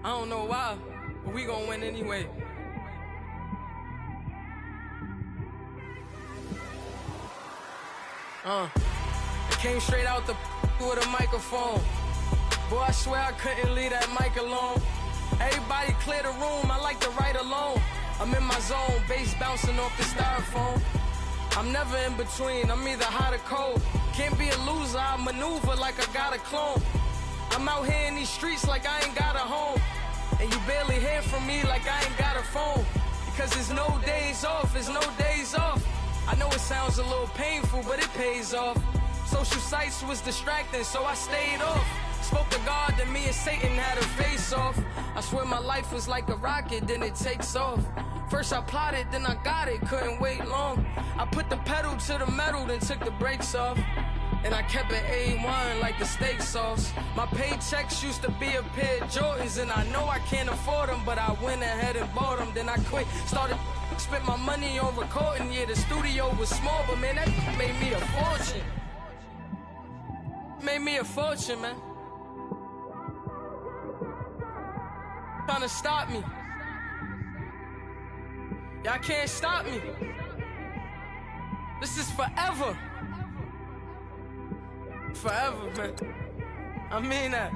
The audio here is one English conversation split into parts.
I don't know why, but we gonna win anyway. I came straight out the with a microphone. Boy, I swear I couldn't leave that mic alone. Everybody clear the room, I like to write alone. I'm in my zone, bass bouncing off the styrofoam. I'm never in between, I'm either hot or cold. Can't be a loser, I maneuver like I got a clone. I'm out here in these streets like I ain't got a home. And you barely hear from me like I ain't got a phone. Because there's no days off, there's no days off. I know it sounds a little painful, but it pays off. Social sites was distracting, so I stayed off. Spoke to God, then me and Satan had a face off. I swear my life was like a rocket, then it takes off. First I plotted, then I got it, couldn't wait long. I put the pedal to the metal, then took the brakes off. And I kept it A1 like the steak sauce. My paychecks used to be a pair of Jordans, and I know I can't afford them, but I went ahead and bought them. Then I quit, started spent my money on recording. Yeah, the studio was small, but man, that made me a fortune. Made me a fortune, man. Trying to stop me. Y'all can't stop me. This is forever. Forever, man. I mean that.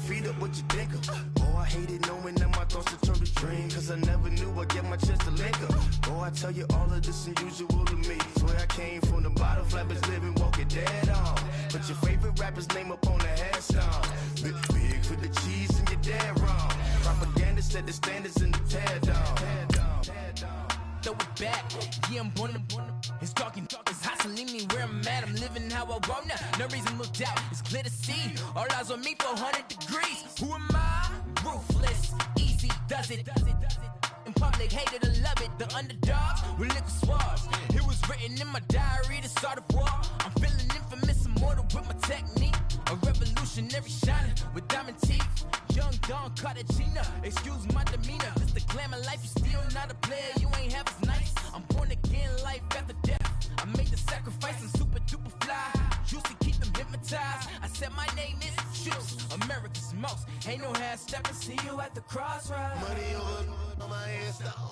Feet up, what you think of? Oh, I hated knowing that my thoughts had turned to dream, cause I never knew I'd get my chance to link up. Oh, I tell you all of this unusual to me. Swear I came from the bottom, flappers living, walking dead on. Put your favorite rapper's name up on the headstone. Big for the cheese and you're dead wrong. Propaganda set the standards in the tear down. Throw it back, yeah, I'm born to it's talking, it's hot, so leave me where I'm at. I'm living how I want now, no reason to look out, it's clear to see. All eyes on me for 100 degrees. Who am I? Ruthless, easy does it. In public, hated or love it. The underdogs with liquor swabs. It was written in my diary to start a war. I'm feeling infamous, immortal with my technique. A revolutionary shining with diamond teeth. Young Don Cartagena, excuse my demeanor. This the glamour life, you still not a player, you ain't half as nice. I'm born again, life after death. I made the sacrifice, I'm super duper fly. Used to keep them hypnotized. I said my name is Juice, America's most. Ain't no half stepping, see you at the crossroads. Money over on my headstone.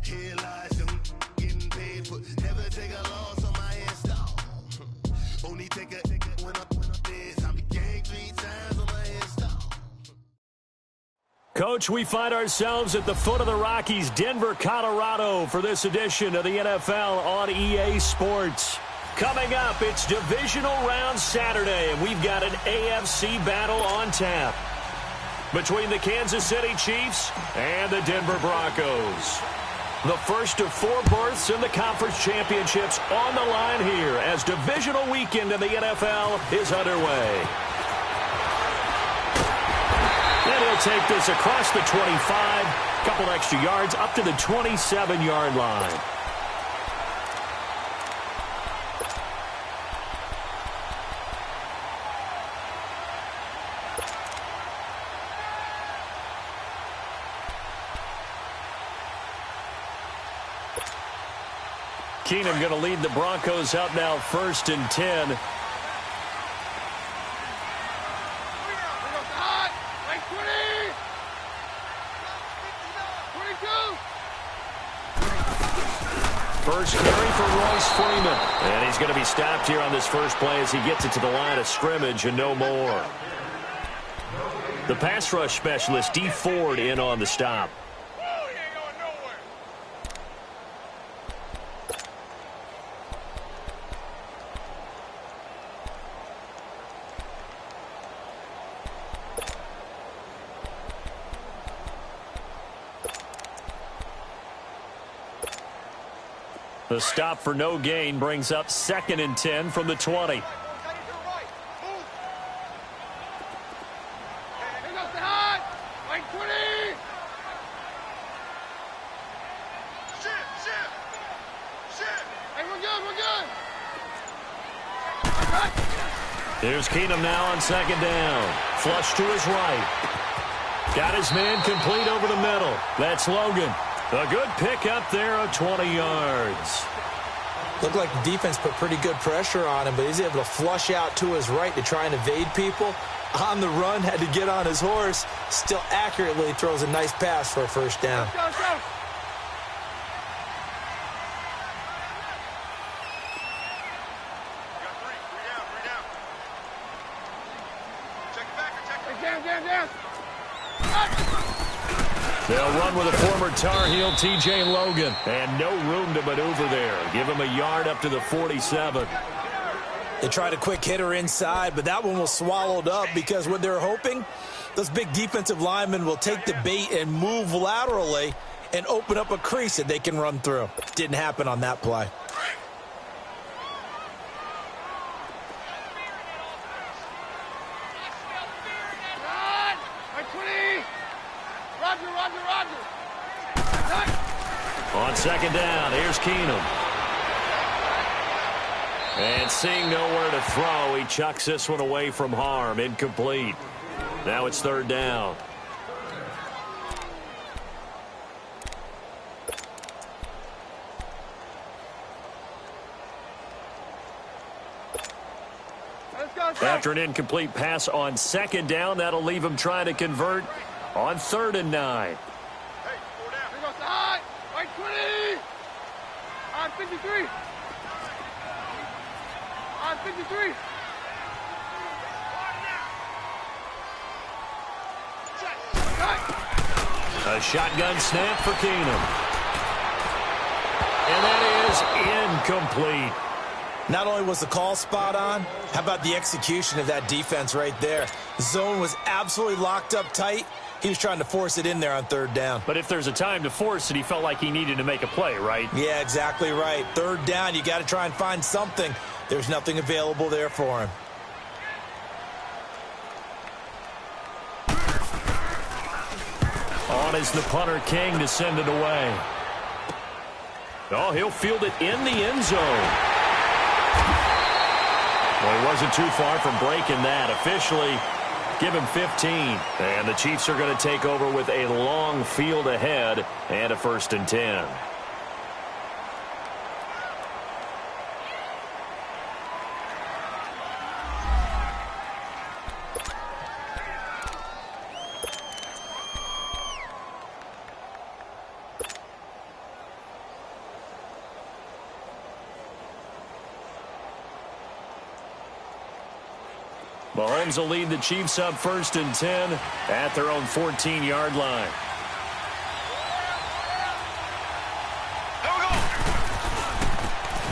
Here lies them getting paid for. Never take a loss on my headstone. Only take a when I'm dead. I be gang 3 times on my headstone. Coach, we find ourselves at the foot of the Rockies, Denver, Colorado, for this edition of the NFL on EA Sports. Coming up, it's Divisional Round Saturday, and we've got an AFC battle on tap between the Kansas City Chiefs and the Denver Broncos. The first of 4 berths in the conference championships on the line here as divisional weekend in the NFL is underway. And he'll take this across the 25, couple extra yards up to the 27-yard line. Keenum going to lead the Broncos out now 1st and 10. First carry for Royce Freeman. And he's going to be stopped here on this first play as he gets it to the line of scrimmage and no more. The pass rush specialist, D. Ford, in on the stop. The stop for no gain brings up 2nd and 10 from the 20. Here's Keenum now on 2nd down. Flush to his right. Got his man complete over the middle. That's Logan. A good pickup there of 20 yards. Looked like the defense put pretty good pressure on him, but he's able to flush out to his right to try and evade people. On the run, had to get on his horse. Still accurately throws a nice pass for a 1st down. Let's go. They'll run with a former Tar Heel, T.J. Logan. And no room to maneuver there. Give him a yard up to the 47. They tried a quick hitter inside, but that one was swallowed up because what they're hoping, those big defensive linemen will take the bait and move laterally and open up a crease that they can run through. Didn't happen on that play. On 2nd down, here's Keenum. And seeing nowhere to throw, he chucks this one away from harm. Incomplete. Now it's 3rd down. After an incomplete pass on 2nd down, that'll leave him trying to convert on 3rd and 9. Right 20! On 53! On 53! A shotgun snap for Keenum. And that is incomplete. Not only was the call spot on, how about the execution of that defense right there? The zone was absolutely locked up tight. He was trying to force it in there on 3rd down. But if there's a time to force it, he felt like he needed to make a play, right? Yeah, exactly right. 3rd down, you got to try and find something. There's nothing available there for him. On is the punter King to send it away. Oh, he'll field it in the end zone. Well, he wasn't too far from breaking that. Officially, give him 15. And the Chiefs are going to take over with a long field ahead and a 1st and 10. Mahomes will lead the Chiefs up 1st and 10 at their own 14-yard line.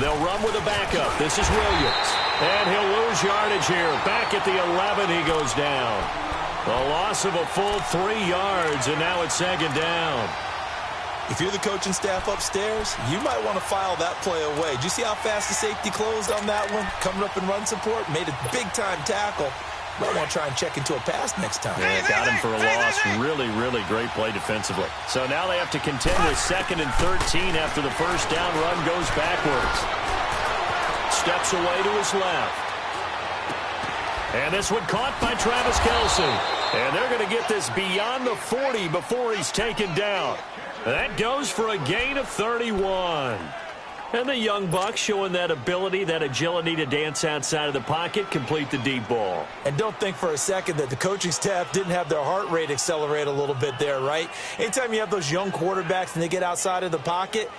They'll run with a backup. This is Williams. And he'll lose yardage here. Back at the 11, he goes down. A loss of a full 3 yards, and now it's 2nd down. If you're the coaching staff upstairs, you might want to file that play away. Did you see how fast the safety closed on that one? Coming up in run support, made a big-time tackle. Might want to try and check into a pass next time. Yeah, got him for a loss. Really, really great play defensively. So now they have to contend with 2nd and 13 after the 1st down run goes backwards. Steps away to his left. And this one caught by Travis Kelce. And they're going to get this beyond the 40 before he's taken down. That goes for a gain of 31. And the young buck showing that ability, that agility to dance outside of the pocket, complete the deep ball. And don't think for a second that the coaching staff didn't have their heart rate accelerate a little bit there, right? Anytime you have those young quarterbacks and they get outside of the pocket,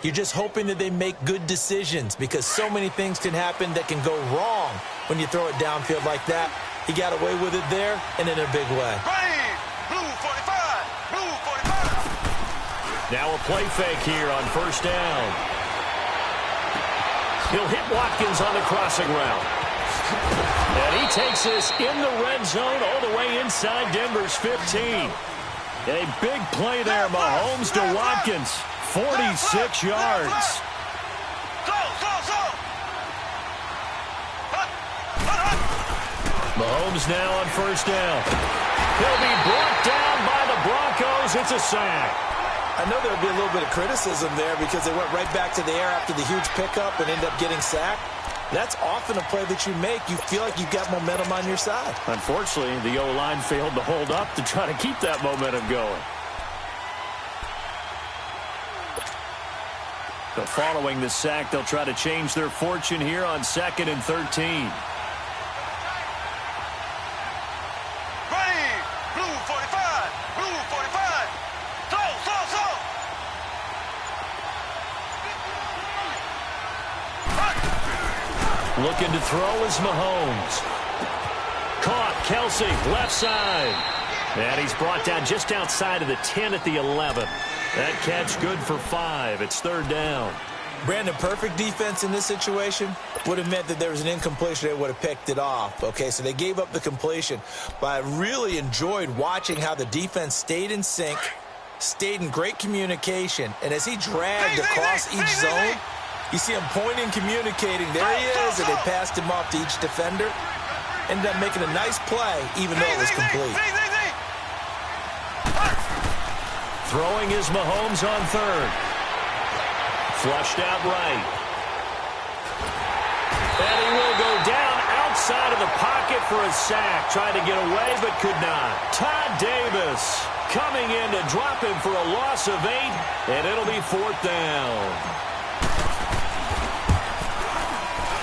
you're just hoping that they make good decisions because so many things can happen that can go wrong when you throw it downfield like that. He got away with it there and in a big way. Now a play fake here on first down. He'll hit Watkins on the crossing route. And he takes this in the red zone all the way inside Denver's 15. A big play there, Mahomes to Watkins. 46 yards. Mahomes now on first down. He'll be brought down by the Broncos. It's a sack. I know there'll be a little bit of criticism there because they went right back to the air after the huge pickup and ended up getting sacked. That's often a play that you make. You feel like you've got momentum on your side. Unfortunately, the O-line failed to hold up to try to keep that momentum going. So following the sack, they'll try to change their fortune here on 2nd and 13. Looking to throw is Mahomes. Caught, Kelsey, left side. And he's brought down just outside of the 10 at the 11. That catch good for 5. It's 3rd down. Brandon, perfect defense in this situation would have meant that there was an incompletion. They would have picked it off. Okay, so they gave up the completion. But I really enjoyed watching how the defense stayed in sync, stayed in great communication. And as he dragged across each zone, you see him pointing, communicating. There he is, and they passed him off to each defender. Ended up making a nice play, even though it was complete. Throwing is Mahomes on 3rd. Flushed out right. And he will go down outside of the pocket for a sack. Tried to get away, but could not. Todd Davis coming in to drop him for a loss of 8, and it'll be 4th down.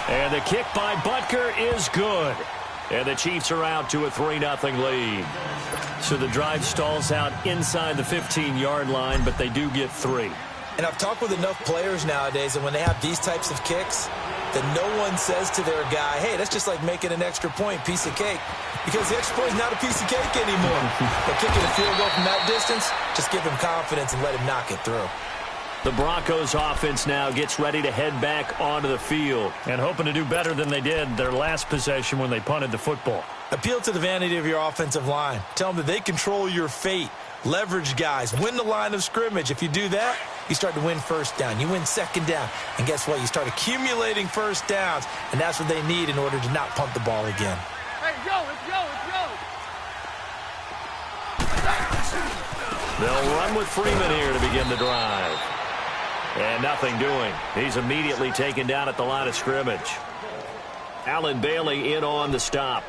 And the kick by Butker is good. And the Chiefs are out to a 3-0 lead. So the drive stalls out inside the 15-yard line, but they do get 3. And I've talked with enough players nowadays, and when they have these types of kicks, that no one says to their guy, hey, that's just like making an extra point, piece of cake. Because the extra point is not a piece of cake anymore. But kicking a field goal from that distance, just give him confidence and let him knock it through. The Broncos offense now gets ready to head back onto the field and hoping to do better than they did their last possession when they punted the football. Appeal to the vanity of your offensive line. Tell them that they control your fate. Leverage guys. Win the line of scrimmage. If you do that, you start to win first down. You win 2nd down. And guess what? You start accumulating first downs. And that's what they need in order to not punt the ball again. Hey, let's go. They'll run with Freeman here to begin the drive. And nothing doing. He's immediately taken down at the line of scrimmage. Allen Bailey in on the stop.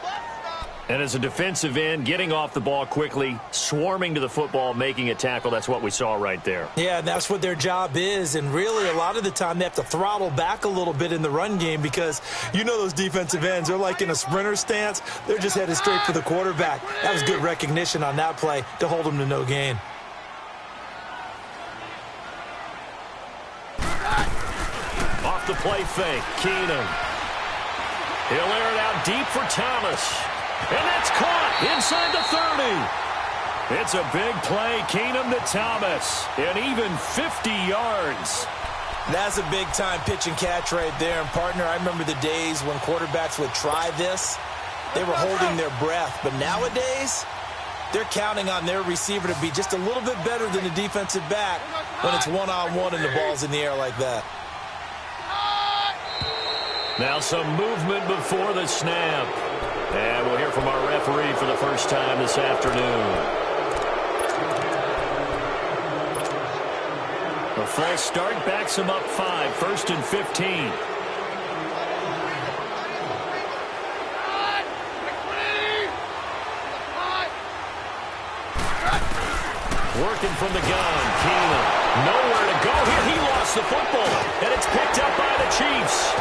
And as a defensive end, getting off the ball quickly, swarming to the football, making a tackle, that's what we saw right there. Yeah, that's what their job is. And really, a lot of the time, they have to throttle back a little bit in the run game because you know those defensive ends, they're like in a sprinter stance. They're just headed straight for the quarterback. That was good recognition on that play to hold them to no gain. Off the play fake, Keenum. He'll air it out deep for Thomas. And that's caught inside the 30. It's a big play, Keenum to Thomas. And even 50 yards. That's a big-time pitch and catch right there. And, partner, I remember the days when quarterbacks would try this. They were holding their breath. But nowadays, they're counting on their receiver to be just a little bit better than the defensive back when it's one-on-one and the ball's in the air like that. Now some movement before the snap. And we'll hear from our referee for the first time this afternoon. A false start backs him up 5, 1st and 15. Working from the gun, Keenum. Nowhere to go here. He lost the football, and it's picked up by the Chiefs.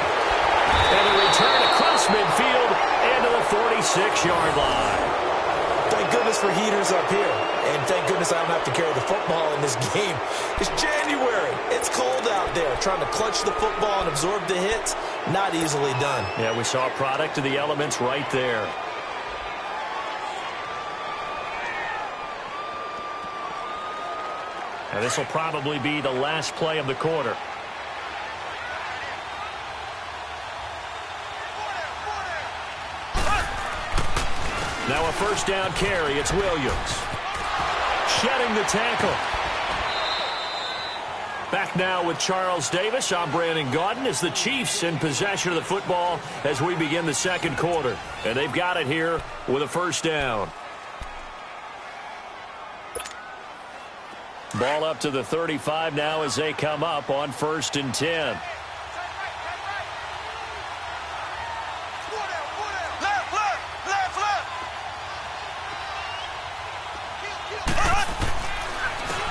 And a return across midfield and to the 46-yard line. Thank goodness for heaters up here. And thank goodness I don't have to carry the football in this game. It's January. It's cold out there. Trying to clutch the football and absorb the hits, not easily done. Yeah, we saw a product of the elements right there. And this will probably be the last play of the quarter. Now a first down carry. It's Williams. Shedding the tackle. Back now with Charles Davis. I'm Brandon Gaudin as the Chiefs in possession of the football as we begin the second quarter. And they've got it here with a first down. Ball up to the 35 now as they come up on 1st and 10.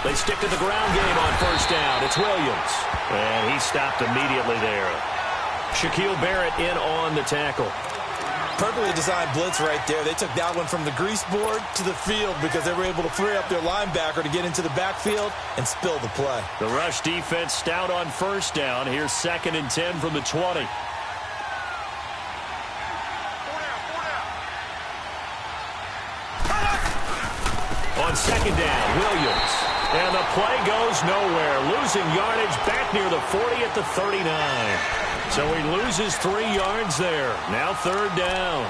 They stick to the ground game on first down. It's Williams. And he stopped immediately there. Shaquille Barrett in on the tackle. Perfectly designed blitz right there. They took that one from the grease board to the field because they were able to free up their linebacker to get into the backfield and spill the play. The rush defense stout on first down. Here's 2nd and 10 from the 20. On 2nd down, Williams. And the play goes nowhere. Losing yardage back near the 40 at the 39. So he loses 3 yards there. Now 3rd down.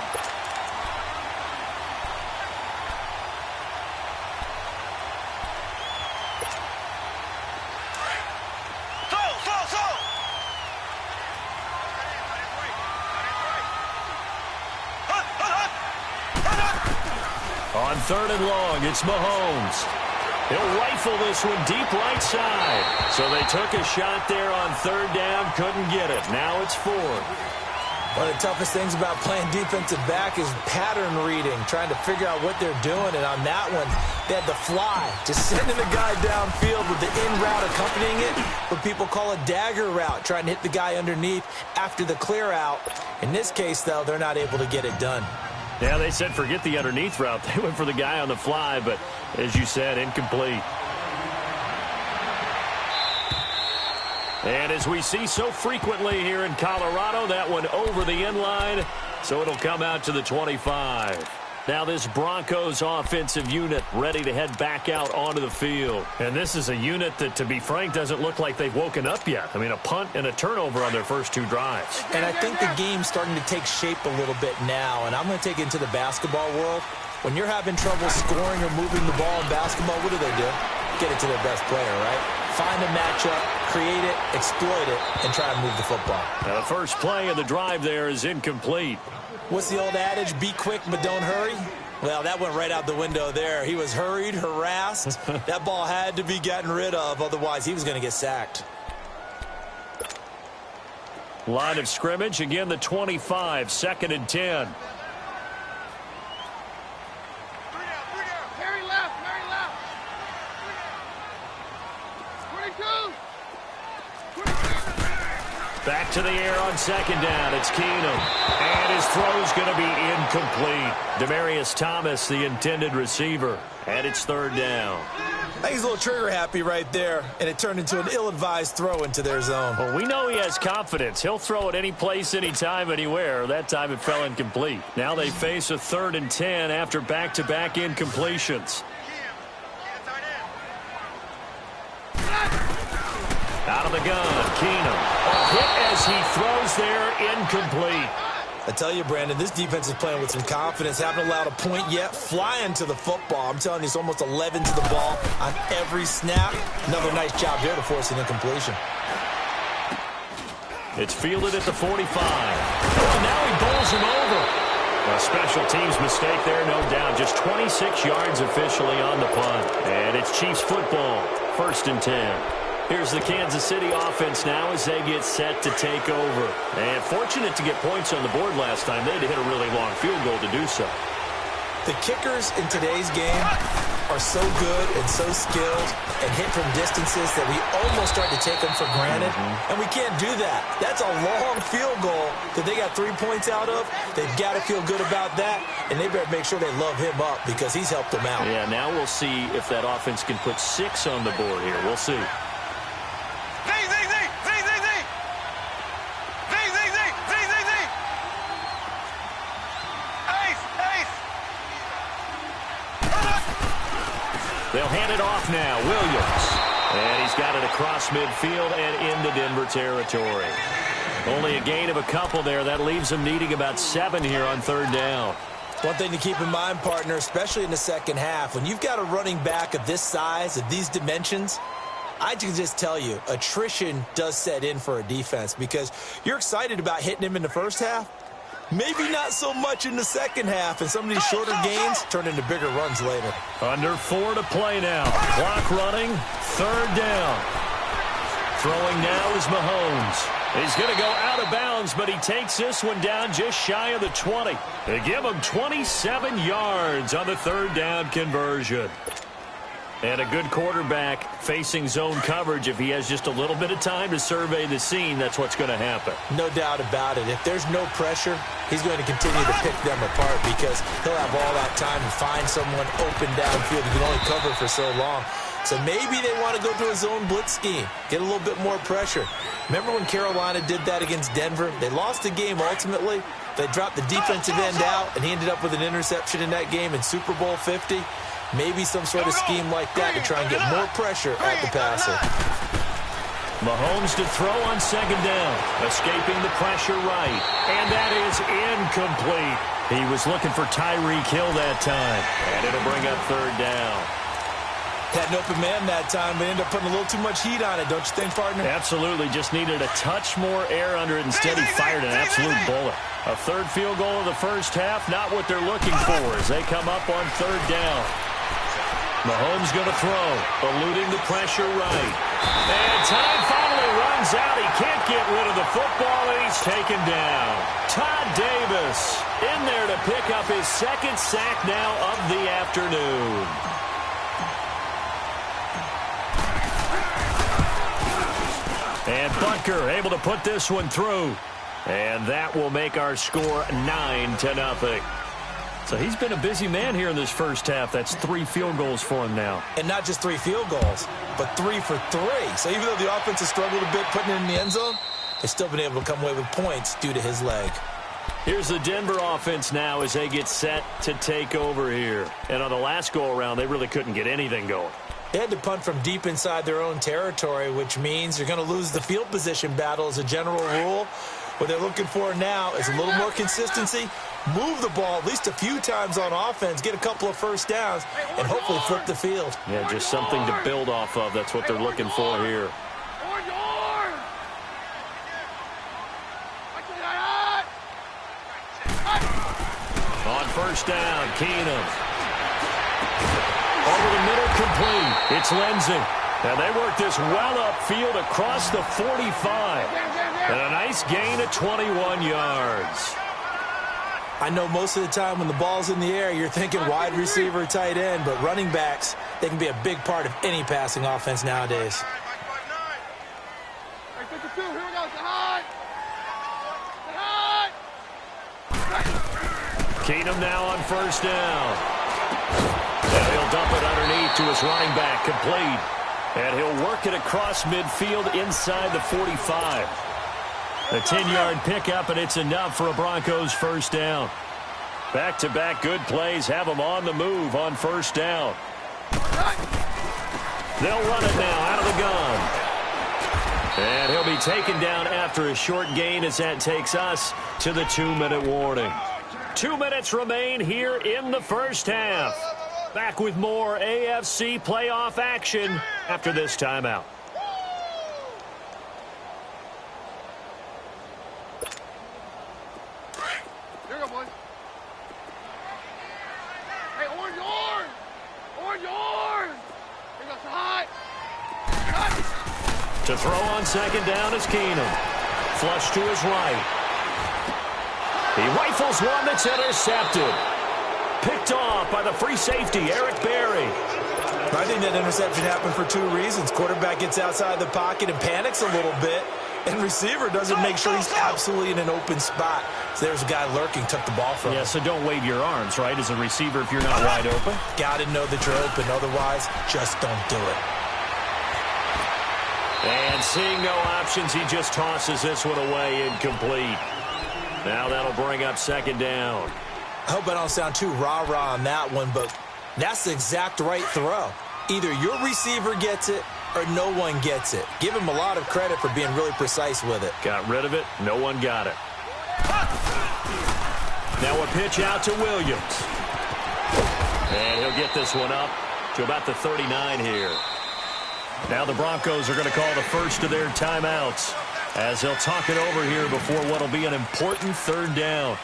On 3rd and long, it's Mahomes. He'll rifle this one deep right side. So they took a shot there on 3rd down, couldn't get it. Now it's 4th. One of the toughest things about playing defensive back is pattern reading, trying to figure out what they're doing. And on that one, they had the fly, just sending the guy downfield with the in route accompanying it, what people call a dagger route, trying to hit the guy underneath after the clear out. In this case, though, they're not able to get it done. Yeah, they said forget the underneath route. They went for the guy on the fly, but as you said, incomplete. And as we see so frequently here in Colorado, that one over the end line, so it'll come out to the 25. Now this Broncos offensive unit ready to head back out onto the field. And this is a unit that, to be frank, doesn't look like they've woken up yet. I mean, a punt and a turnover on their first 2 drives. And I think the game's starting to take shape a little bit now, and I'm going to take it into the basketball world. When you're having trouble scoring or moving the ball in basketball, what do? Get it to their best player, right? Find a matchup, create it, exploit it, and try and move the football. Now the first play of the drive there is incomplete. What's the old adage? Be quick, but don't hurry? Well, that went right out the window there. He was hurried, harassed. That ball had to be gotten rid of, otherwise he was going to get sacked. Line of scrimmage, again the 25, 2nd and 10. Harry left. 22. Back to the air on 2nd down. It's Keenum. And his throw's going to be incomplete. Demaryius Thomas, the intended receiver. And it's 3rd down. I think he's a little trigger happy right there, and it turned into an ill-advised throw into their zone. Well, we know he has confidence. He'll throw it any place, anytime, anywhere. That time it fell incomplete. Now they face a 3rd and 10 after back-to-back incompletions. Out of the gun, Keenum. Hit as he throws there, incomplete. I tell you, Brandon, this defense is playing with some confidence. Haven't allowed a point yet. Flying to the football. I'm telling you, it's almost 11 to the ball on every snap. Another nice job here to force an incompletion. It's fielded at the 45. Oh, now he bowls him over. A special teams mistake there, no doubt. Just 26 yards officially on the punt. And it's Chiefs football, 1st and 10. Here's the Kansas City offense now as they get set to take over. And fortunate to get points on the board last time. They had to hit a really long field goal to do so. The kickers in today's game are so good and so skilled and hit from distances that we almost start to take them for granted. And we can't do that. That's a long field goal that they got 3 points out of. They've got to feel good about that, and they better make sure they love him up because he's helped them out. Yeah, now we'll see if that offense can put 6 on the board here. We'll see. They'll hand it off now. Williams. And he's got it across midfield and into Denver territory. Only a gain of a couple there. That leaves him needing about 7 here on third down. One thing to keep in mind, partner, especially in the second half, when you've got a running back of this size, of these dimensions, I can just tell you, attrition does set in for a defense because you're excited about hitting him in the first half. Maybe not so much in the second half, and some of these shorter gains turn into bigger runs later. Under 4 to play now. Clock running, third down. Throwing now is Mahomes. He's going to go out of bounds, but he takes this one down just shy of the 20. They give him 27 yards on the third down conversion. And a good quarterback facing zone coverage. If he has just a little bit of time to survey the scene, that's what's going to happen. No doubt about it. If there's no pressure, he's going to continue to pick them apart because he'll have all that time to find someone open downfield. He can only cover for so long. So maybe they want to go to a zone blitz scheme, get a little bit more pressure. Remember when Carolina did that against Denver? They lost the game ultimately. They dropped the defensive end out, and he ended up with an interception in that game in Super Bowl 50. Maybe some sort of scheme like that to try and get more pressure at the passer. Mahomes to throw on second down, escaping the pressure right. And that is incomplete. He was looking for Tyreek Hill that time. And it'll bring up third down. Had an open man that time, but ended up putting a little too much heat on it, don't you think, partner? Absolutely. Just needed a touch more air under it. Instead, he fired an absolute bullet. A third field goal of the first half, not what they're looking for as they come up on third down. Mahomes going to throw, eluding the pressure right. And time finally runs out. He can't get rid of the football, and he's taken down. Todd Davis in there to pick up his second sack now of the afternoon. And Butker able to put this one through. And that will make our score 9-0. So he's been a busy man here in this first half. That's 3 field goals for him now. And not just 3 field goals, but 3 for 3. So even though the offense has struggled a bit putting it in the end zone, they've still been able to come away with points due to his leg. Here's the Denver offense now as they get set to take over here. And on the last go-around, they really couldn't get anything going. They had to punt from deep inside their own territory, which means you're going to lose the field position battle as a general rule. What they're looking for now is a little more consistency, move the ball at least a few times on offense, get a couple of first downs, and hopefully flip the field. Yeah, just something to build off of. That's what they're looking for here. On first down, Keenum. Over the middle, complete. It's Lindsey. And they work this well upfield across the 45. And a nice gain of 21 yards. I know most of the time when the ball's in the air, you're thinking wide receiver, tight end, but running backs, they can be a big part of any passing offense nowadays. Keenum now on first down. And he'll dump it underneath to his running back, complete. And he'll work it across midfield inside the 45. A 10-yard pickup, and it's enough for a Broncos first down. Back-to-back good plays have them on the move on first down. They'll run it now out of the gun. And he'll be taken down after a short gain as that takes us to the 2-minute warning. 2 minutes remain here in the first half. Back with more AFC playoff action after this timeout. Here we go, boys. Hey, orange, orange! Orange, orange! Here goes high. To throw on second down is Keenum. Flush to his right. He rifles one that's intercepted. Picked off by the free safety, Eric Berry. I think that interception happened for 2 reasons. Quarterback gets outside the pocket and panics a little bit, and receiver doesn't make sure he's absolutely in an open spot. So there's a guy lurking, took the ball from him. Yeah, so don't wave your arms, right, as a receiver if you're not wide open. Got to know that you're open. Otherwise, just don't do it. And seeing no options, he just tosses this one away incomplete. Now that'll bring up second down. I hope I don't sound too rah-rah on that one, but that's the exact right throw. Either your receiver gets it or no one gets it. Give him a lot of credit for being really precise with it. Got rid of it. No one got it. Now a pitch out to Williams. And he'll get this one up to about the 39 here. Now the Broncos are going to call the first of their timeouts as they'll talk it over here before what will be an important third down.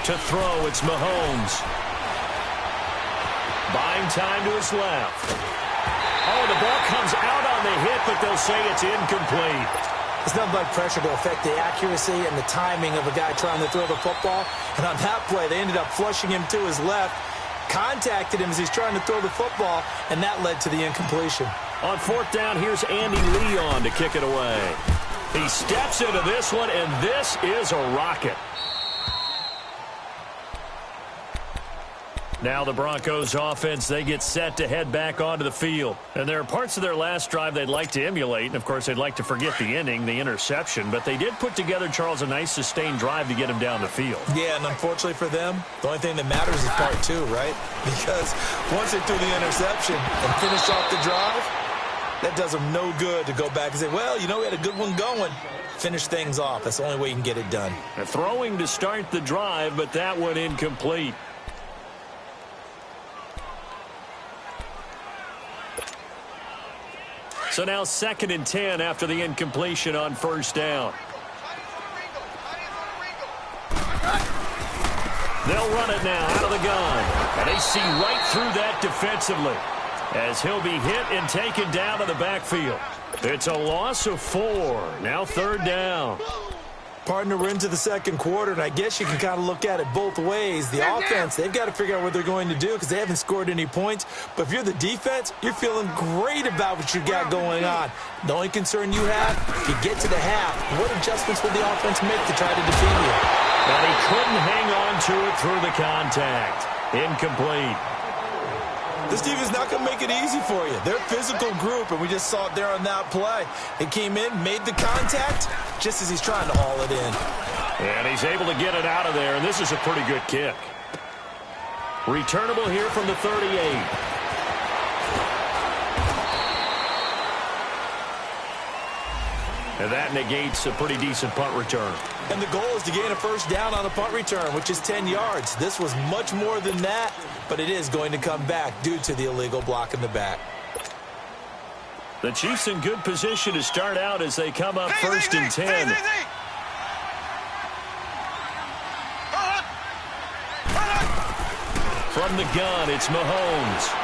To throw, it's Mahomes. Buying time to his left. Oh, the ball comes out on the hit, but they'll say it's incomplete. It's nothing like pressure to affect the accuracy and the timing of a guy trying to throw the football. And on that play, they ended up flushing him to his left, contacted him as he's trying to throw the football, and that led to the incompletion. On fourth down, here's Andy Leon to kick it away. He steps into this one, and this is a rocket. Now the Broncos offense, they get set to head back onto the field. And there are parts of their last drive they'd like to emulate. And, of course, they'd like to forget the ending, the interception. But they did put together, Charles, a nice sustained drive to get him down the field. Yeah, and unfortunately for them, the only thing that matters is part two, right? Because once they threw the interception and finished off the drive, that does them no good to go back and say, well, you know, we had a good one going. Finish things off. That's the only way you can get it done. Throwing to start the drive, but that one incomplete. So now 2nd and 10 after the incompletion on first down. They'll run it now out of the gun. And they see right through that defensively as he'll be hit and taken down to the backfield. It's a loss of 4. Now 3rd down. Partner, we're into the second quarter, and I guess you can kind of look at it both ways. The offense, they've got to figure out what they're going to do because they haven't scored any points. But if you're the defense, you're feeling great about what you got going on. The only concern you have, if you get to the half, what adjustments will the offense make to try to defeat you? And he couldn't hang on to it through the contact. Incomplete. This defense is not going to make it easy for you. They're a physical group, and we just saw it there on that play. They came in, made the contact, just as he's trying to haul it in. And he's able to get it out of there, and this is a pretty good kick. Returnable here from the 38. And that negates a pretty decent punt return. And the goal is to gain a first down on a punt return, which is 10 yards. This was much more than that, but it is going to come back due to the illegal block in the back. The Chiefs in good position to start out as they come up 1st and 10. From the gun, it's Mahomes.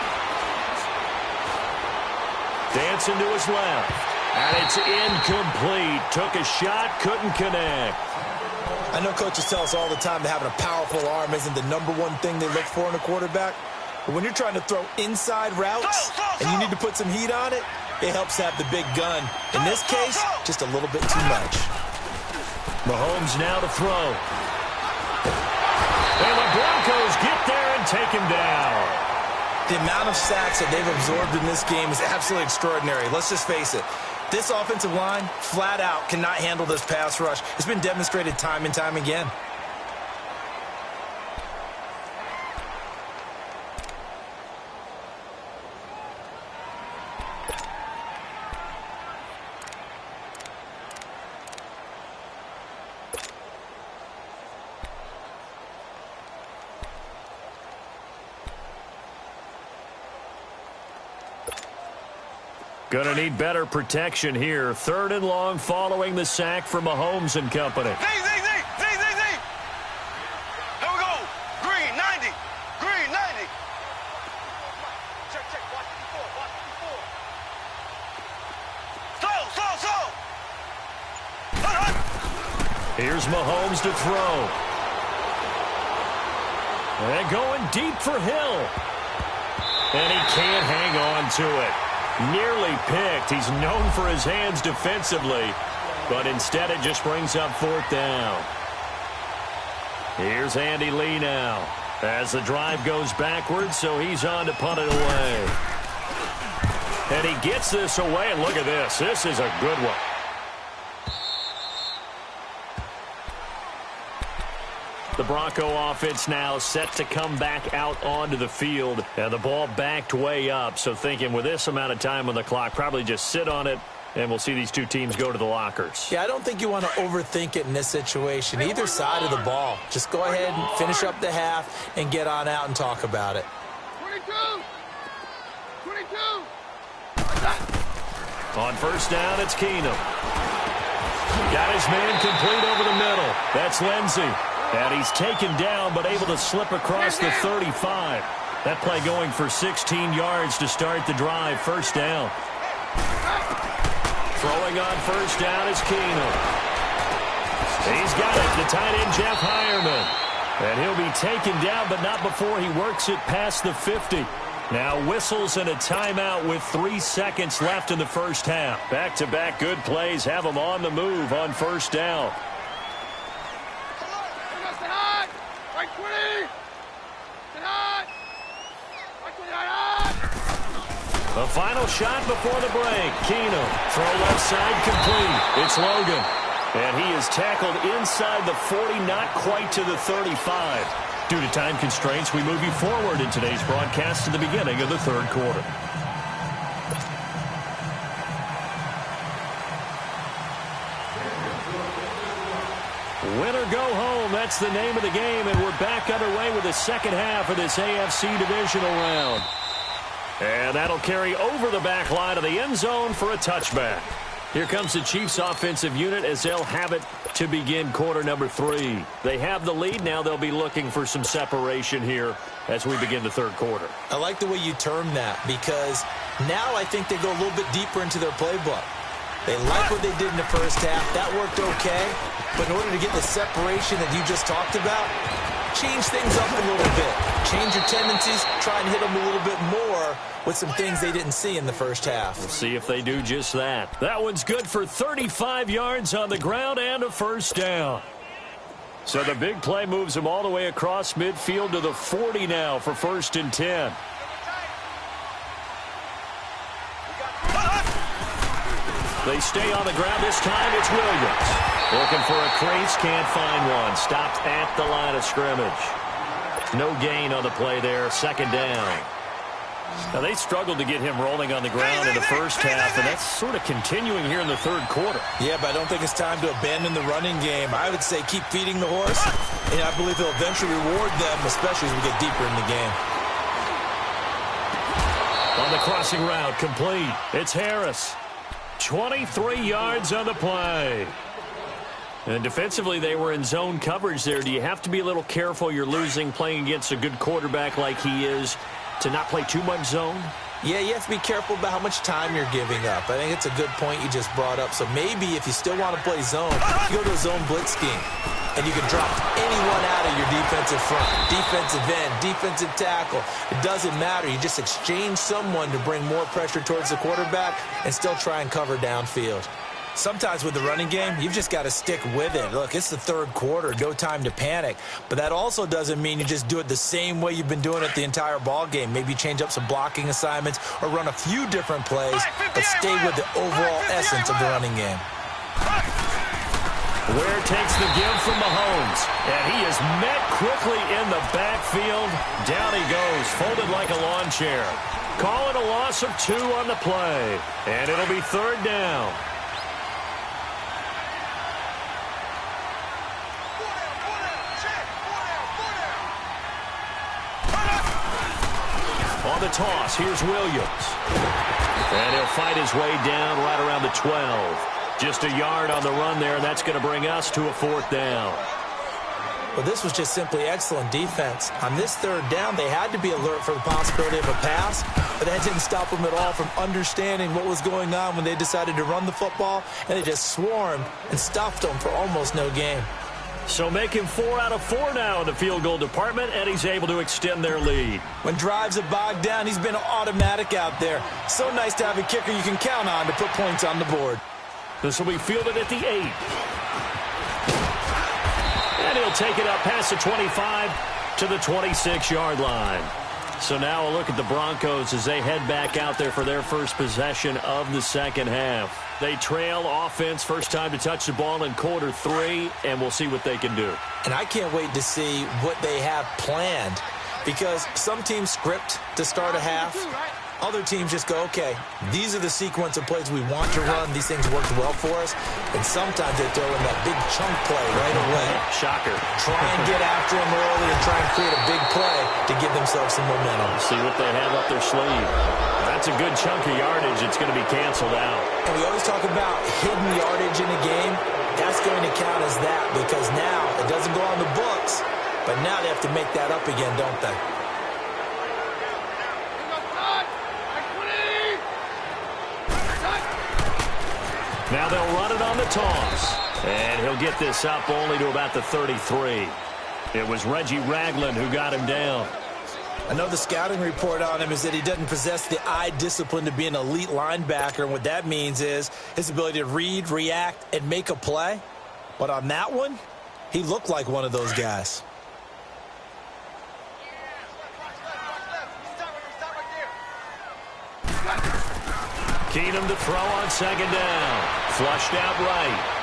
Dancing to his left. And it's incomplete. Took a shot, couldn't connect. I know coaches tell us all the time that having a powerful arm isn't the #1 thing they look for in a quarterback. But when you're trying to throw inside routes and you need to put some heat on it, it helps have the big gun. In this case, just a little bit too much. Mahomes now to throw. And the Broncos get there and take him down. The amount of sacks that they've absorbed in this game is absolutely extraordinary. Let's just face it. This offensive line, flat out, cannot handle this pass rush. It's been demonstrated time and time again. Going to need better protection here. 3rd and long following the sack from Mahomes and company. Z. Here we go. Green, 90. Green, 90. Check. Watch 54. Slow. Here's Mahomes to throw. And going deep for Hill. And he can't hang on to it. Nearly picked. He's known for his hands defensively, but instead it just brings up 4th down. Here's Andy Lee now. as the drive goes backwards, so he's on to punt it away. And he gets this away, and look at this. This is a good one. The Bronco offense now set to come back out onto the field, and the ball backed way up. So thinking with this amount of time on the clock, probably just sit on it, and we'll see these two teams go to the lockers. Yeah, I don't think you want to overthink it in this situation. Either side of the ball. Just go ahead and finish up the half and get on out and talk about it. 22! On first down, it's Keenum. Got his man complete over the middle. That's Lindsey. And he's taken down, but able to slip across the 35. That play going for 16 yards to start the drive. First down. Throwing on first down is Keenum. He's got it, the tight end, Jeff Heuerman. And he'll be taken down, but not before he works it past the 50. Now whistles and a timeout with 3 seconds left in the first half. Back-to-back good plays have him on the move on first down. The final shot before the break. Keenum, throw left side complete. It's Logan. And he is tackled inside the 40, not quite to the 35. Due to time constraints, we move you forward in today's broadcast to the beginning of the third quarter. Win or go home, that's the name of the game, and we're back underway with the second half of this AFC divisional round. And that'll carry over the back line of the end zone for a touchback. Here comes the Chiefs offensive unit as they'll have it to begin quarter number 3. They have the lead. Now they'll be looking for some separation here as we begin the third quarter. I like the way you term that because now I think they go a little bit deeper into their playbook. They like what they did in the first half. That worked okay. But in order to get the separation that you just talked about, change things up a little bit. Change your tendencies. Try and hit them a little bit more with some things they didn't see in the first half. We'll see if they do just that. That one's good for 35 yards on the ground and a first down. So the big play moves them all the way across midfield to the 40 now for first and 10. They stay on the ground. This time it's Williams. Looking for a crease, can't find one. Stopped at the line of scrimmage. No gain on the play there. Second down. Now, they struggled to get him rolling on the ground in the first half, and that's sort of continuing here in the third quarter. Yeah, but I don't think it's time to abandon the running game. I would say keep feeding the horse, and I believe he'll eventually reward them, especially as we get deeper in the game. On the crossing route, complete. It's Harris. 23 yards on the play. And defensively, they were in zone coverage there. Do you have to be a little careful? You're losing playing against a good quarterback like he is to not play too much zone? Yeah, you have to be careful about how much time you're giving up. I think it's a good point you just brought up. So maybe if you still want to play zone, you go to a zone blitz scheme. And you can drop anyone out of your defensive front, defensive end, defensive tackle. It doesn't matter. You just exchange someone to bring more pressure towards the quarterback and still try and cover downfield. Sometimes with the running game, you've just got to stick with it. Look, it's the third quarter. No time to panic. But that also doesn't mean you just do it the same way you've been doing it the entire ball game. Maybe change up some blocking assignments or run a few different plays, but stay with the overall essence of the running game. Ware takes the give from Mahomes, and he is met quickly in the backfield. Down he goes, folded like a lawn chair. Call it a loss of 2 on the play, and it'll be third down. On the toss, here's Williams. And he'll fight his way down right around the 12. Just a yard on the run there, and that's going to bring us to a fourth down. Well, this was just simply excellent defense. On this third down, they had to be alert for the possibility of a pass, but that didn't stop them at all from understanding what was going on when they decided to run the football, and they just swarmed and stuffed them for almost no gain. So making 4 out of 4 now in the field goal department, and he's able to extend their lead. When drives are bogged down, he's been automatic out there. So nice to have a kicker you can count on to put points on the board. This will be fielded at the 8. And he'll take it up past the 25 to the 26-yard line. So now a look at the Broncos as they head back out there for their first possession of the second half. They trail offense, first time to touch the ball in quarter 3, and we'll see what they can do. And I can't wait to see what they have planned, because some teams script to start a half. Other teams just go, okay, these are the sequence of plays we want to run. These things worked well for us. And sometimes they throw in that big chunk play right away. Shocker. Try and get after them early and try and create a big play to give themselves some momentum. See what they have up their sleeve. That's a good chunk of yardage. It's going to be canceled out. And we always talk about hidden yardage in a game. That's going to count as that, because now it doesn't go on the books, but now they have to make that up again, don't they? Now they'll run it on the toss. And he'll get this up only to about the 33. It was Reggie Ragland who got him down. I know the scouting report on him is that he doesn't possess the eye discipline to be an elite linebacker. And what that means is his ability to read, react, and make a play. But on that one, he looked like one of those guys. Keenum to throw on second down. Flushed out right.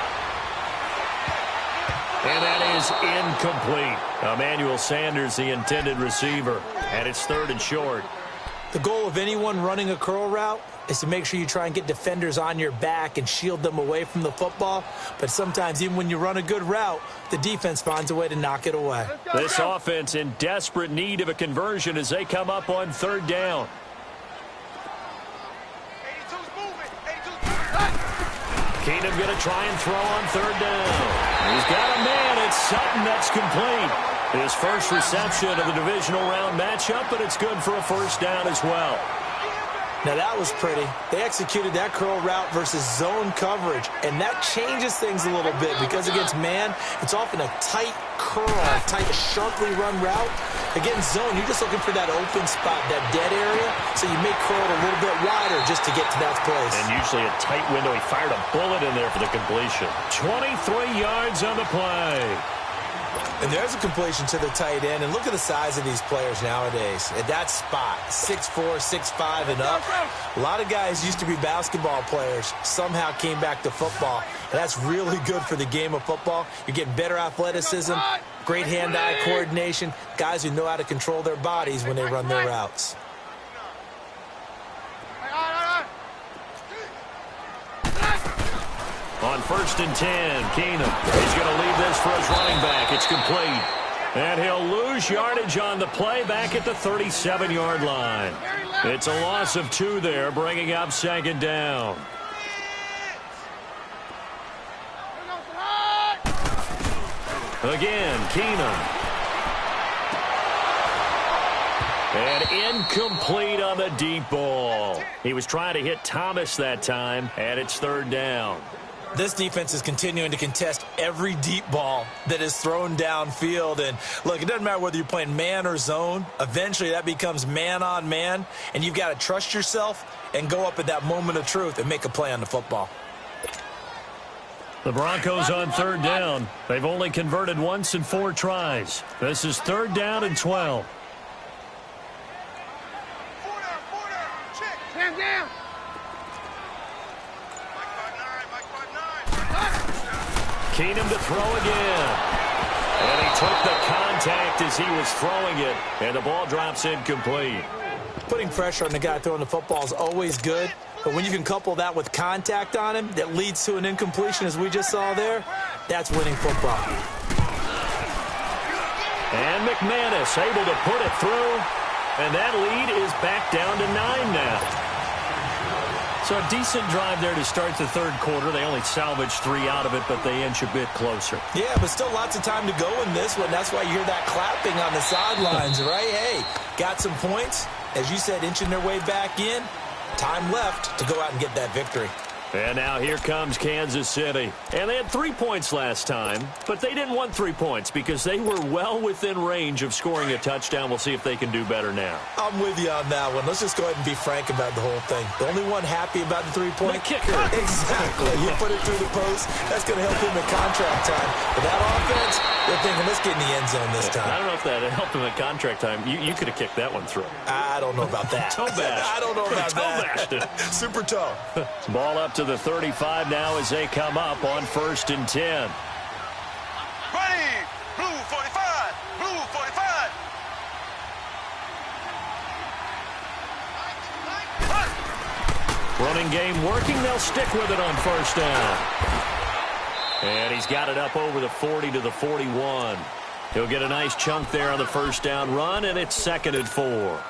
And that is incomplete. Emmanuel Sanders, the intended receiver. And it's 3rd and short. The goal of anyone running a curl route is to make sure you try and get defenders on your back and shield them away from the football. But sometimes, even when you run a good route, the defense finds a way to knock it away. This offense in desperate need of a conversion as they come up on 3rd down. Keenum going to try and throw on 3rd down. He's got a man. It's Sutton that's complete. His first reception of the divisional round matchup, but it's good for a first down as well. Now that was pretty. They executed that curl route versus zone coverage, and that changes things a little bit because against man, it's often a tight curl, a tight, sharply run route. Against zone, you're just looking for that open spot, that dead area, so you may curl it a little bit wider just to get to that place. And usually a tight window. He fired a bullet in there for the completion. 23 yards on the play. And there's a completion to the tight end. And look at the size of these players nowadays. At that spot, 6'4", 6'5", and up. A lot of guys used to be basketball players, somehow came back to football. And that's really good for the game of football. You're getting better athleticism, great hand-eye coordination, guys who know how to control their bodies when they run their routes. On 1st and 10, Keenum. He's going to leave this for his running back. It's complete. And he'll lose yardage on the play back at the 37-yard line. It's a loss of 2 there, bringing up 2nd down. Again, Keenum. And incomplete on the deep ball. He was trying to hit Thomas that time, and it's 3rd down. This defense is continuing to contest every deep ball that is thrown downfield. And, look, it doesn't matter whether you're playing man or zone. Eventually, that becomes man-on-man, and you've got to trust yourself and go up at that moment of truth and make a play on the football. The Broncos on 3rd down. They've only converted once in 4 tries. This is 3rd down and 12. Keenum to throw again. And he took the contact as he was throwing it, and the ball drops incomplete. Putting pressure on the guy throwing the football is always good, but when you can couple that with contact on him that leads to an incompletion, as we just saw there, that's winning football. And McManus able to put it through, and that lead is back down to 9 now. So a decent drive there to start the 3rd quarter. They only salvaged 3 out of it, but they inch a bit closer. Yeah, but still lots of time to go in this one. That's why you hear that clapping on the sidelines, right? Hey, got some points. As you said, inching their way back in. Time left to go out and get that victory. And now here comes Kansas City. And they had 3 points last time, but they didn't want 3 points because they were well within range of scoring a touchdown. We'll see if they can do better now. I'm with you on that one. Let's just go ahead and be frank about the whole thing. The only one happy about the 3-point? The kicker. Exactly. You put it through the post. That's going to help him in contract time. But that offense, They're thinking, let's get in the end zone this time. I don't know if that helped him at contract time. You could have kicked that one through. I don't know about that. Toe bash. I don't know about that. Toe bashed it. Super toe. Ball up to the 35 now as they come up on 1st and 10. Ready. Blue 45. Blue 45. Running game working. They'll stick with it on 1st down. And he's got it up over the 40 to the 41. He'll get a nice chunk there on the 1st down run, and it's 2nd and 4.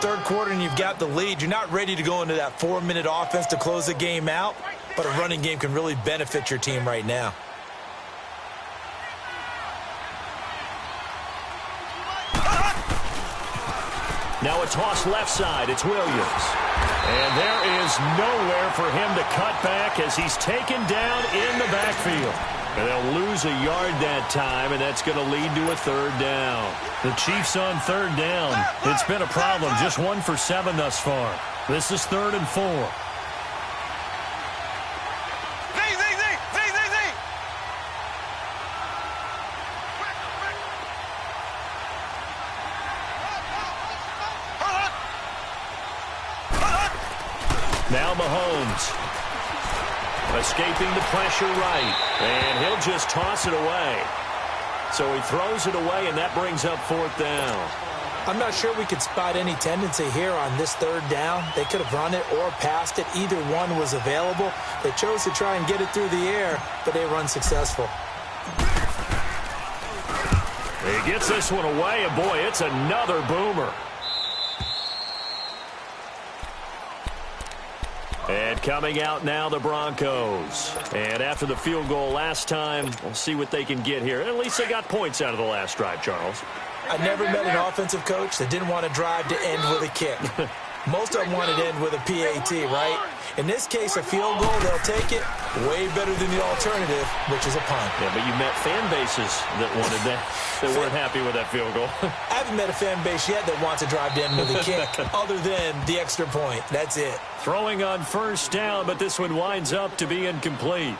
Third quarter, and you've got the lead. You're not ready to go into that 4-minute offense to close the game out, but a running game can really benefit your team right now. Now a toss left side. It's Williams. And there is nowhere for him to cut back as he's taken down in the backfield. And they'll lose a yard that time, and that's going to lead to a 3rd down. The Chiefs on 3rd down. It's been a problem. Just 1 for 7 thus far. This is 3rd and 4. Now Mahomes escaping the pressure right, and he'll just toss it away. So he throws it away, and that brings up 4th down. I'm not sure we could spot any tendency here on this 3rd down. They could have run it or passed it. Either one was available. They chose to try and get it through the air, but they were unsuccessful. He gets this one away, and boy, it's another boomer. And coming out now, the Broncos. And after the field goal last time, we'll see what they can get here. At least they got points out of the last drive, Charles. I never met an offensive coach that didn't want to drive to end with a kick. Most of them wanted to end with a PAT, right? In this case, a field goal, they'll take it. Way better than the alternative, which is a punt. Yeah, but you met fan bases that wanted that, that weren't happy with that field goal. I haven't met a fan base yet that wants to drive to end with a kick, other than the extra point. That's it. Throwing on 1st down, but this one winds up to be incomplete.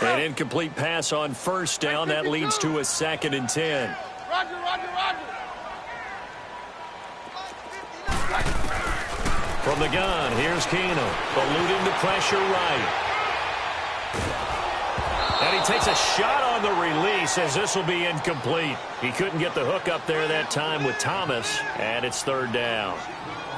An incomplete pass on 1st down. That leads to a 2nd and 10. Roger. From the gun, here's Keenum. Eluding the pressure right. And he takes a shot on the release as this will be incomplete. He couldn't get the hook up there that time with Thomas, and it's 3rd down.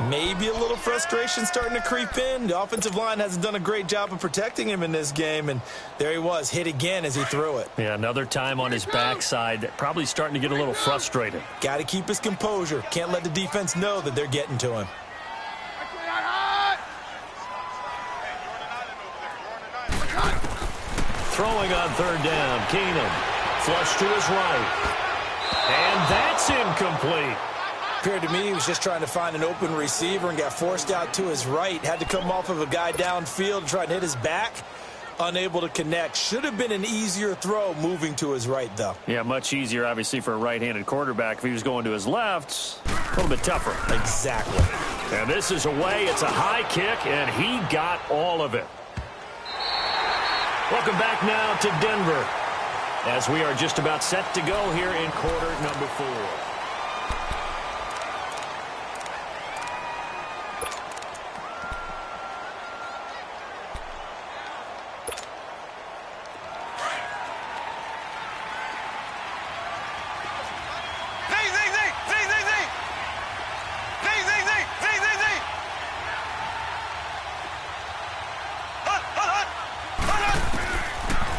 Maybe a little frustration starting to creep in. The offensive line hasn't done a great job of protecting him in this game, and there he was, hit again as he threw it. Yeah, another time on his backside, probably starting to get a little frustrated. Got to keep his composure. Can't let the defense know that they're getting to him. Throwing on 3rd down, Keenum. Flush to his right. And that's incomplete. Appeared to me he was just trying to find an open receiver and got forced out to his right. Had to come off of a guy downfield to try and hit his back. Unable to connect. Should have been an easier throw moving to his right, though. Yeah, much easier, obviously, for a right-handed quarterback. If he was going to his left, a little bit tougher. Exactly. And this is away. It's a high kick, and he got all of it. Welcome back now to Denver, as we are just about set to go here in quarter number 4.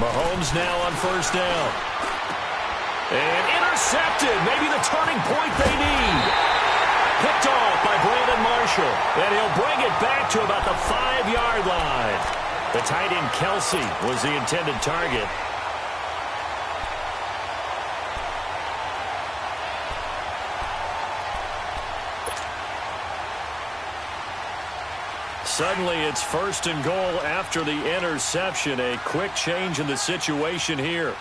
Mahomes now on 1st down. And intercepted. Maybe the turning point they need. Picked off by Brandon Marshall. And he'll bring it back to about the 5-yard line. The tight end Kelsey was the intended target. Suddenly, it's 1st and goal after the interception. A quick change in the situation here.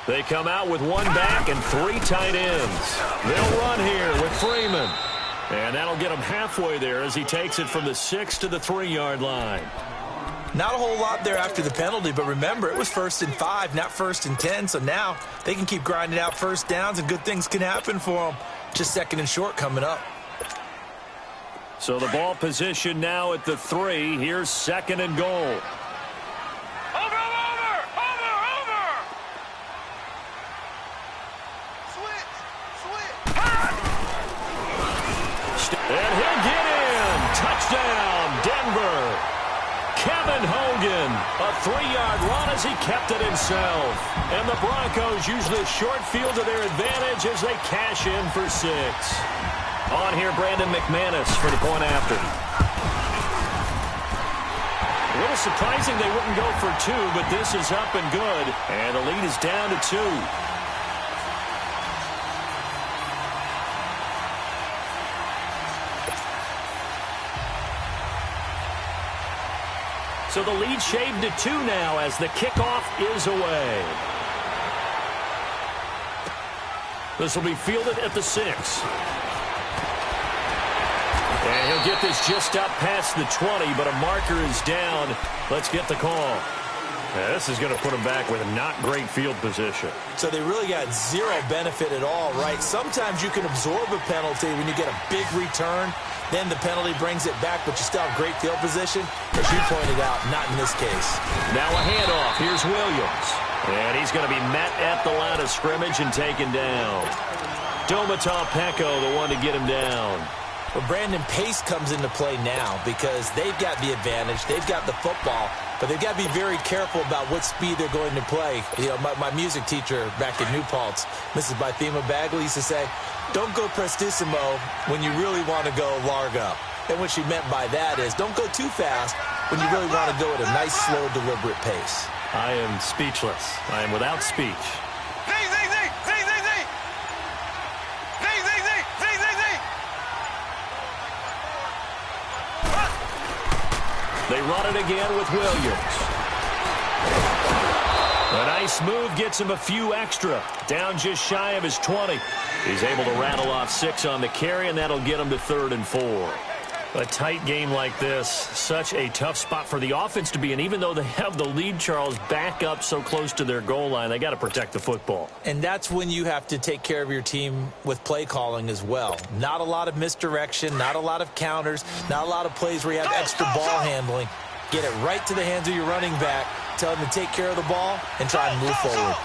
They come out with one back and 3 tight ends. They'll run here with Freeman. And that'll get him halfway there as he takes it from the 6 to the 3-yard line. Not a whole lot there after the penalty, but remember, it was 1st and 5, not 1st and 10. So now they can keep grinding out first downs, and good things can happen for them. Just 2nd and short coming up. So the ball position now at the 3. Here's 2nd and goal. And he'll get in. Touchdown, Denver. Kevin Hogan, a 3-yard run as he kept it himself. And the Broncos use the short field to their advantage as they cash in for 6. On here, Brandon McManus for the point after. A little surprising they wouldn't go for 2, but this is up and good. And the lead is down to 2. So the lead shaved to 2 now as the kickoff is away. This will be fielded at the 6. And he'll get this just up past the 20, but a marker is down. Let's get the call. Yeah, this is going to put him back with not great field position. So they really got 0 benefit at all, right? Sometimes you can absorb a penalty when you get a big return. Then the penalty brings it back, but you still have great field position. As you pointed out, not in this case. Now a handoff. Here's Williams. And he's going to be met at the line of scrimmage and taken down. Domata Peko, the one to get him down. Well, Brandon, pace comes into play now because they've got the advantage. They've got the football, but they've got to be very careful about what speed they're going to play. You know, my music teacher back in New Paltz, Mrs. Bythema Bagley, used to say, don't go prestissimo when you really want to go largo. And what she meant by that is don't go too fast when you really want to go at a nice, slow, deliberate pace. I am speechless. I am without speech. They run it again with Williams. A nice move gets him a few extra. Down just shy of his 20. He's able to rattle off 6 on the carry, and that'll get him to 3rd and 4. A tight game like this, such a tough spot for the offense to be in. Even though they have the lead, Charles, back up so close to their goal line, they got to protect the football. And that's when you have to take care of your team with play calling as well. Not a lot of misdirection, not a lot of counters, not a lot of plays where you have extra ball handling. Get it right to the hands of your running back, tell him to take care of the ball, and try and move forward.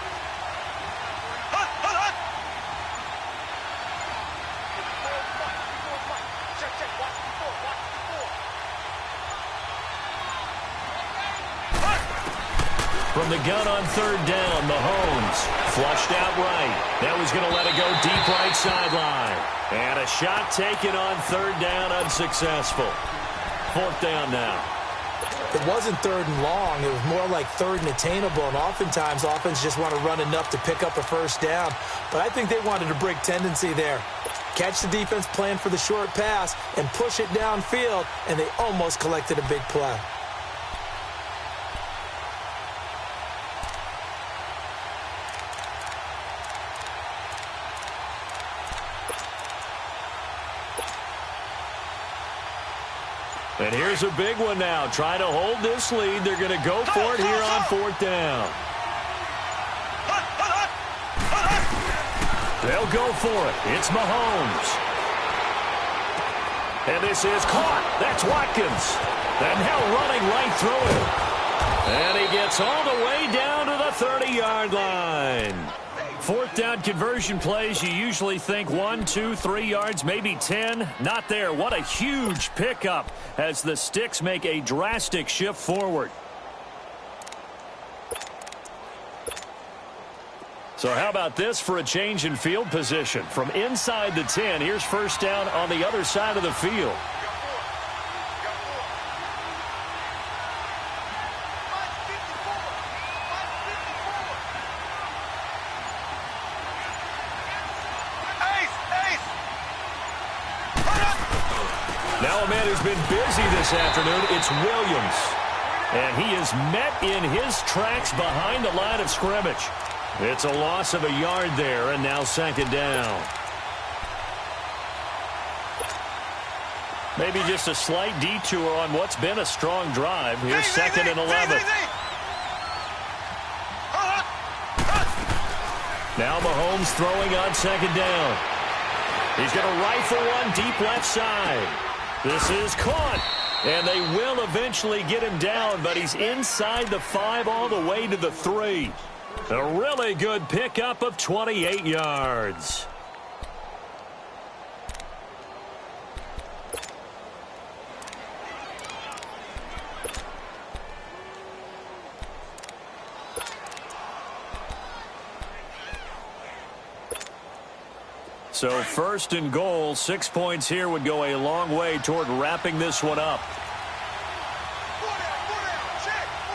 From the gun on 3rd down, Mahomes flushed out right. That was going to let it go deep right sideline. And a shot taken on 3rd down, unsuccessful. 4th down now. It wasn't 3rd and long. It was more like 3rd and attainable, and oftentimes offense just want to run enough to pick up a 1st down. But I think they wanted a break tendency there. Catch the defense playing for the short pass and push it downfield, and they almost collected a big play. And here's a big one now. Trying to hold this lead. They're going to go for it here on 4th down. They'll go for it. It's Mahomes. And this is caught. That's Watkins. And now running right through it. And he gets all the way down to the 30-yard line. 4th down conversion plays, you usually think 1, 2, 3 yards, maybe 10. Not there. What a huge pickup as the Sticks make a drastic shift forward. So how about this for a change in field position? From inside the 10, here's 1st down on the other side of the field. Now a man who's been busy this afternoon, it's Williams. And he is met in his tracks behind the line of scrimmage. It's a loss of a yard there, and now second down. Maybe just a slight detour on what's been a strong drive. Here's second and 11. Now Mahomes throwing on second down. He's going to rifle one deep left side. This is caught. And they will eventually get him down, but he's inside the 5 all the way to the 3. A really good pickup of 28 yards. So first and goal, 6 points here would go a long way toward wrapping this one up.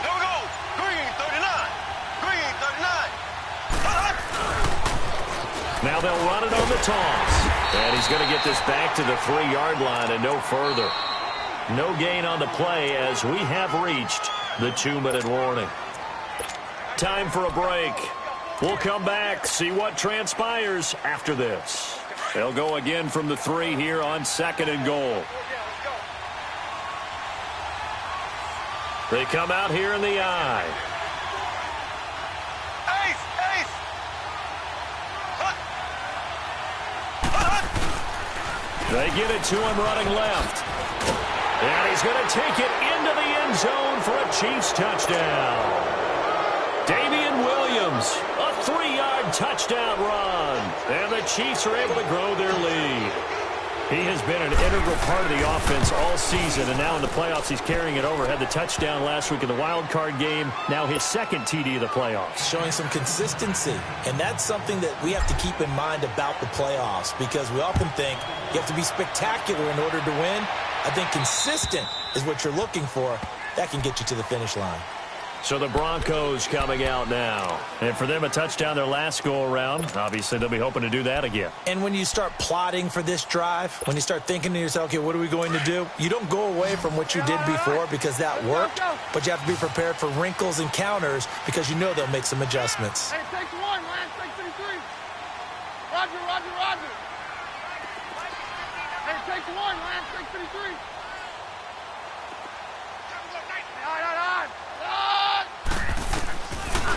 There we go. Green 39. Green 39. Now they'll run it on the toss. And he's going to get this back to the 3-yard line and no further. No gain on the play as we have reached the 2-minute warning. Time for a break. We'll come back, see what transpires after this. They'll go again from the 3 here on second and goal. They come out here in the eye. Ace, ace. They get it to him running left. And he's going to take it into the end zone for a Chiefs touchdown. Damian Williams, a 3-yard touchdown run. And the Chiefs are able to grow their lead. He has been an integral part of the offense all season, and now in the playoffs he's carrying it over. Had the touchdown last week in the wild card game. Now his second TD of the playoffs. Showing some consistency, and that's something that we have to keep in mind about the playoffs, because we often think you have to be spectacular in order to win. I think consistent is what you're looking for. That can get you to the finish line. So the Broncos coming out now. And for them, a touchdown their last go-around. Obviously, they'll be hoping to do that again. And when you start plotting for this drive, when you start thinking to yourself, okay, what are we going to do? You don't go away from what you did before because that worked, but you have to be prepared for wrinkles and counters because you know they'll make some adjustments. Hey, take 1, last take 33. Roger, roger, roger. Hey, take 1, last take 33.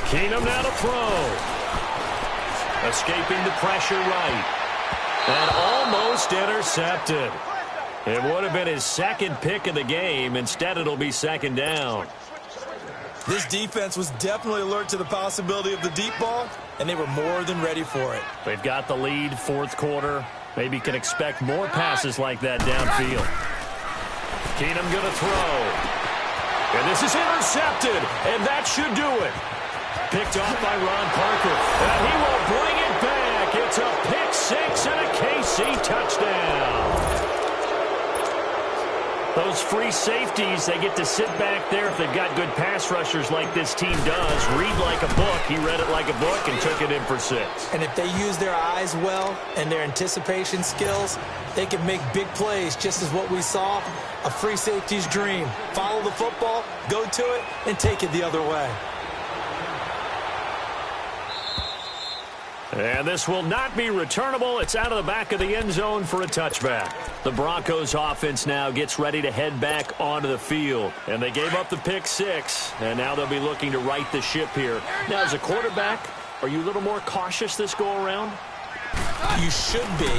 Keenum now to throw. Escaping the pressure right. And almost intercepted. It would have been his second pick of the game. Instead, it'll be second down. This defense was definitely alert to the possibility of the deep ball, and they were more than ready for it. They've got the lead, fourth quarter. Maybe can expect more passes like that downfield. Keenum going to throw. And this is intercepted, and that should do it. Picked off by Ron Parker, and he will bring it back. It's a pick-6 and a KC touchdown. Those free safeties, they get to sit back there if they've got good pass rushers like this team does. Read like a book. He read it like a book and took it in for 6. And if they use their eyes well and their anticipation skills, they can make big plays, just as what we saw, a free safety's dream. Follow the football, go to it, and take it the other way. And this will not be returnable. It's out of the back of the end zone for a touchback. The Broncos offense now gets ready to head back onto the field. And they gave up the pick-6, and now they'll be looking to right the ship here. Now, as a quarterback, are you a little more cautious this go-around? You should be,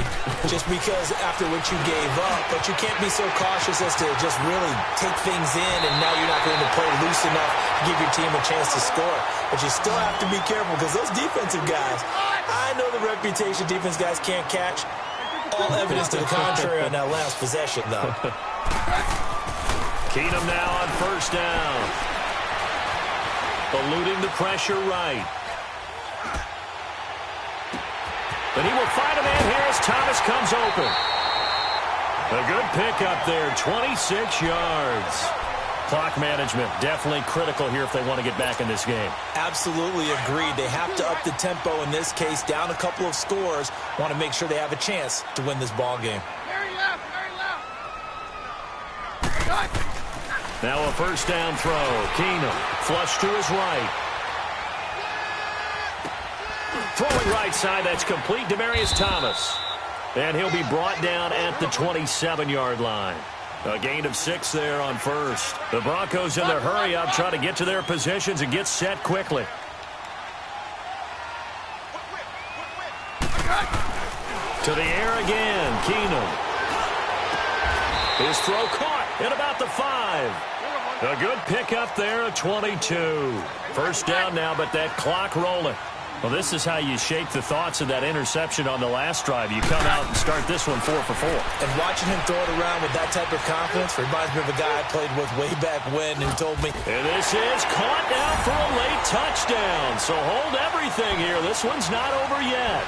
just because after what you gave up, but you can't be so cautious as to just really take things in, and now you're not going to play loose enough to give your team a chance to score. But you still have to be careful, because those defensive guys, I know the reputation defense guys can't catch. All evidence to the contrary on that last possession, though. Keenum now on first down. Eluding the pressure right. But he will find a man here as Thomas comes open. A good pickup there, 26 yards. Clock management definitely critical here if they want to get back in this game. Absolutely agreed. They have to up the tempo in this case, down a couple of scores. Want to make sure they have a chance to win this ball game. Very left, very left. Now a first down throw. Keenum flush to his right. Throwing right side, that's complete. Demaryius Thomas. And he'll be brought down at the 27-yard line. A gain of 6 there on first. The Broncos in their hurry-up try to get to their positions and get set quickly. To the air again, Keenum. His throw caught at about the 5. A good pickup there at 22. First down now, but that clock rolling. Well, this is how you shake the thoughts of that interception on the last drive. You come out and start this one 4 for 4. And watching him throw it around with that type of confidence reminds me of a guy I played with way back when who told me. And this is caught now for a late touchdown. So hold everything here. This one's not over yet.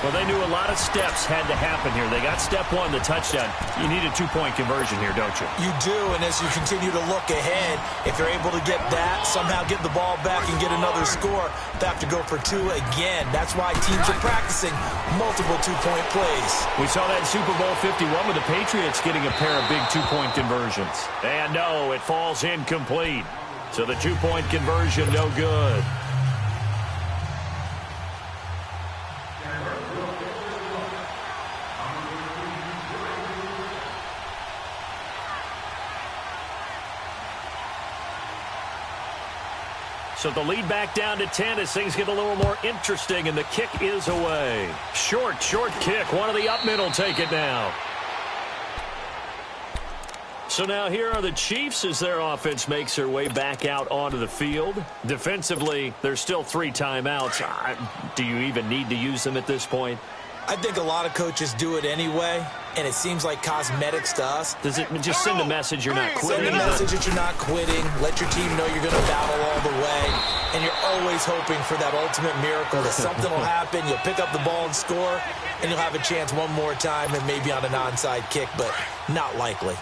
Well, they knew a lot of steps had to happen here. They got step 1, the touchdown. You need a 2-point conversion here, don't you? You do, and as you continue to look ahead, if you're able to get that, somehow get the ball back and get another score, they have to go for 2 again. That's why teams are practicing multiple 2-point plays. We saw that in Super Bowl 51 with the Patriots getting a pair of big 2-point conversions. And no, it falls incomplete. So the 2-point conversion, no good. So the lead back down to 10 as things get a little more interesting, and the kick is away. Short kick. One of the up middle take it now. So now here are the Chiefs as their offense makes their way back out onto the field. Defensively, there's still 3 timeouts. Do you even need to use them at this point? I think a lot of coaches do it anyway, and it seems like cosmetics to us. Does it just send a message you're not quitting? Send a message that you're not quitting. Let your team know you're going to battle all the way. And you're always hoping for that ultimate miracle that something will happen. You'll pick up the ball and score, and you'll have a chance one more time and maybe on an onside kick, but not likely.